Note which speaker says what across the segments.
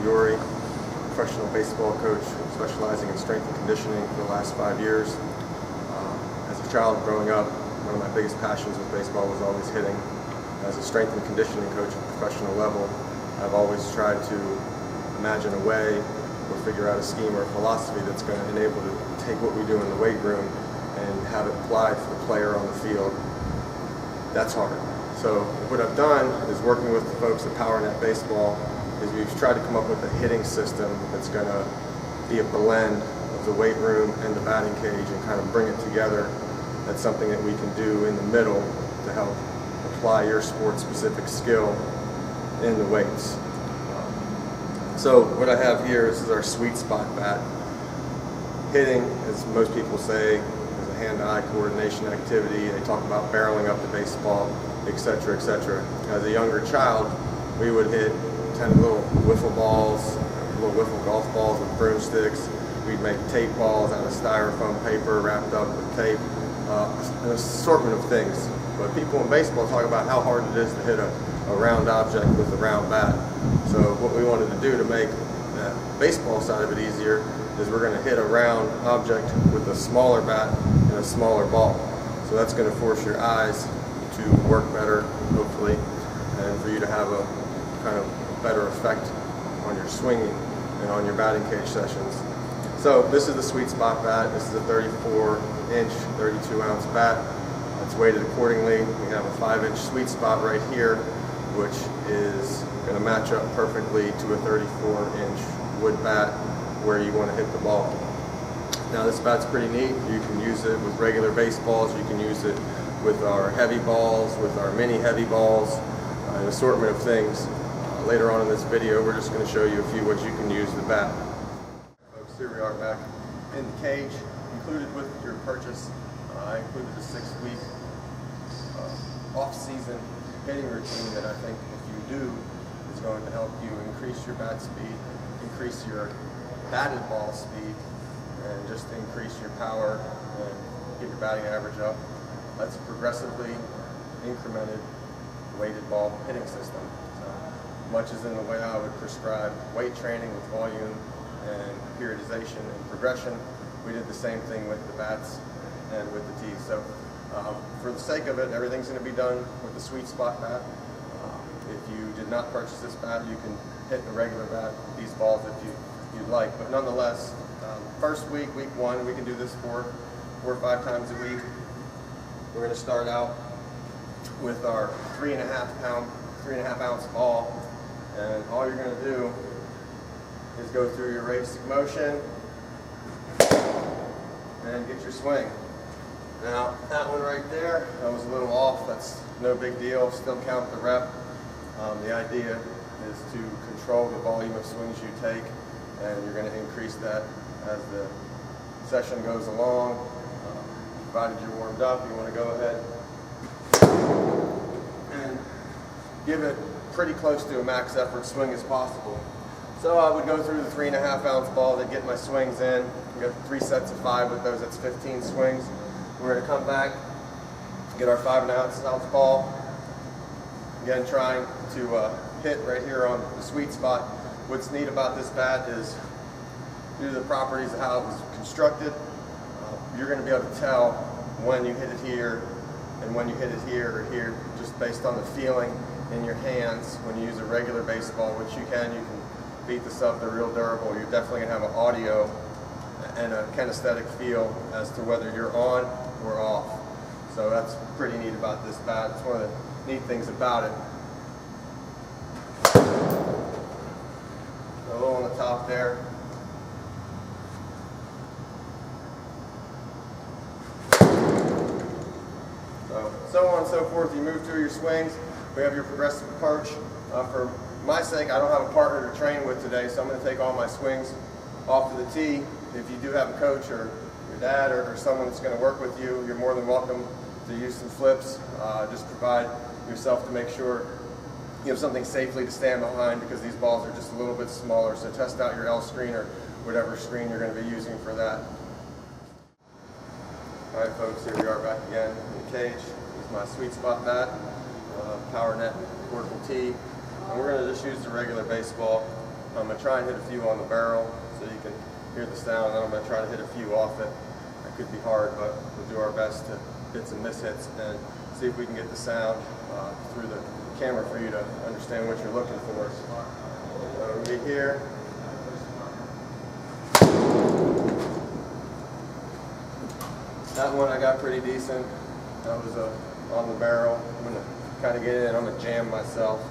Speaker 1: professional baseball coach specializing in strength and conditioning for the last 5 years. As a child growing up, one of my biggest passions with baseball was always hitting. As a strength and conditioning coach at the professional level, I've always tried to imagine a way or figure out a scheme or a philosophy that's going to enable to take what we do in the weight room and have it applied for the player on the field. That's hard. So what I've done is working with the folks at PowerNet Baseball is we've tried to come up with a hitting system that's going to be a blend of the weight room and the batting cage and kind of bring it together. That's something that we can do in the middle to help apply your sport-specific skill in the weights. So what I have here is our Sweet Spot Bat. Hitting, as most people say, is a hand-eye coordination activity. They talk about barreling up the baseball, etc., etc. As a younger child, we would hit 10 little wiffle balls, little wiffle golf balls with broomsticks. We'd make tape balls out of styrofoam paper wrapped up with tape, an assortment of things. But people in baseball talk about how hard it is to hit a round object with a round bat. So what we wanted to do to make that baseball side of it easier is we're going to hit a round object with a smaller bat and a smaller ball. So that's going to force your eyes to work better, hopefully, and for you to have a kind of better effect on your swinging and on your batting cage sessions. So this is the Sweet Spot Bat. This is a 34-inch, 32-ounce bat. It's weighted accordingly. We have a 5-inch sweet spot right here, which is going to match up perfectly to a 34-inch wood bat where you want to hit the ball. Now this bat's pretty neat. You can use it with regular baseballs. You can use it with our heavy balls, with our mini heavy balls, an assortment of things. Later on in this video, we're just going to show you a few ways you can use the bat. Folks, here we are back in the cage. Included with your purchase, I included a 6-week off-season hitting routine that I think if you do is going to help you increase your bat speed, increase your batted ball speed, and just increase your power and get your batting average up. That's a progressively incremented weighted ball hitting system. So much as in the way I would prescribe weight training with volume and periodization and progression, we did the same thing with the bats and with the tees. So for the sake of it, everything's going to be done with the Sweet Spot Bat. If you did not purchase this bat, you can hit a regular bat, these balls if you'd like. But nonetheless, first week, week 1, we can do this 4 or 5 times a week. We're going to start out with our 3.5 ounce ball, and all you're going to do is go through your racing motion and get your swing. Now that one right there, that was a little off. That's no big deal. Still count the rep. The idea is to control the volume of swings you take, and you're going to increase that as the session goes along. Provided you're warmed up, you want to go ahead and give it pretty close to a max effort swing as possible. So I would go through the 3.5 ounce ball to get my swings in. We got 3 sets of 5 with those, that's 15 swings. We're going to come back, get our 5.5 ounce ball. Again, trying to hit right here on the sweet spot. What's neat about this bat is, due to the properties of how it was constructed, you're going to be able to tell when you hit it here and when you hit it here or here, just based on the feeling in your hands. When you use a regular baseball, which you can beat this up, they're real durable. You're definitely going to have an audio and a kinesthetic feel as to whether you're on or off. So that's pretty neat about this bat. It's one of the neat things about it. A little on the top there. So on and so forth. You move through your swings. We have your progressive approach. For my sake, I don't have a partner to train with today, so I'm going to take all my swings off to the tee. If you do have a coach or your dad or someone that's going to work with you, you're more than welcome to use some flips. Just provide yourself to make sure you have something safely to stand behind, because these balls are just a little bit smaller. So test out your L screen or whatever screen you're going to be using for that. All right, folks, here we are back again in the cage. This is my Sweet Spot Bat, PowerNet portable tee. And we're going to just use the regular baseball I'm going to try and hit a few on the barrel so you can hear the sound, and then I'm going to try to hit a few off it. That could be hard, but we'll do our best to hit some mishits and see if we can get the sound through the camera for you to understand what you're looking for. So we get here. That one I got pretty decent. That was on the barrel. I'm going to kind of get in. I'm going to jam myself.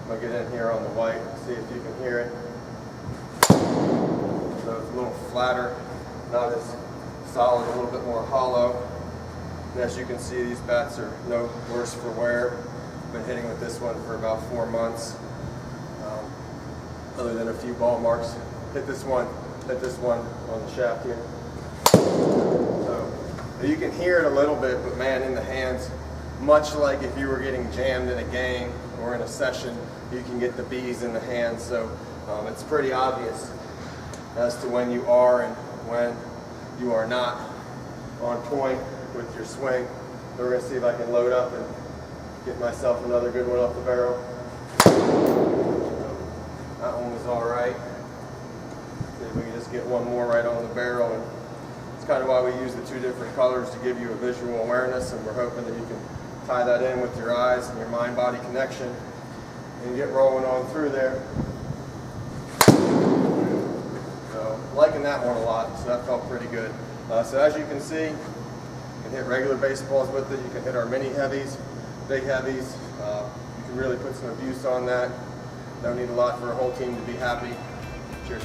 Speaker 1: I'm going to get in here on the white, see if you can hear it. So it's a little flatter, not as solid, a little bit more hollow. And as you can see, these bats are no worse for wear. I've been hitting with this one for about 4 months. Other than a few ball marks. Hit this one on the shaft here. So you can hear it a little bit, but man, in the hands, much like if you were getting jammed in a game or in a session, you can get the bees in the hands. So it's pretty obvious as to when you are and when you are not on point with your swing. So we're going to see if I can load up and get myself another good one off the barrel. That one was all right. See if we can just get one more right on the barrel. And it's kind of why we use the two different colors to give you a visual awareness, and we're hoping that you can tie that in with your eyes and your mind-body connection and get rolling on through there. So liking that one a lot, so that felt pretty good. So as you can see, you can hit regular baseballs with it. You can hit our mini heavies, big heavies. You can really put some abuse on that. Don't need a lot for a whole team to be happy. Cheers.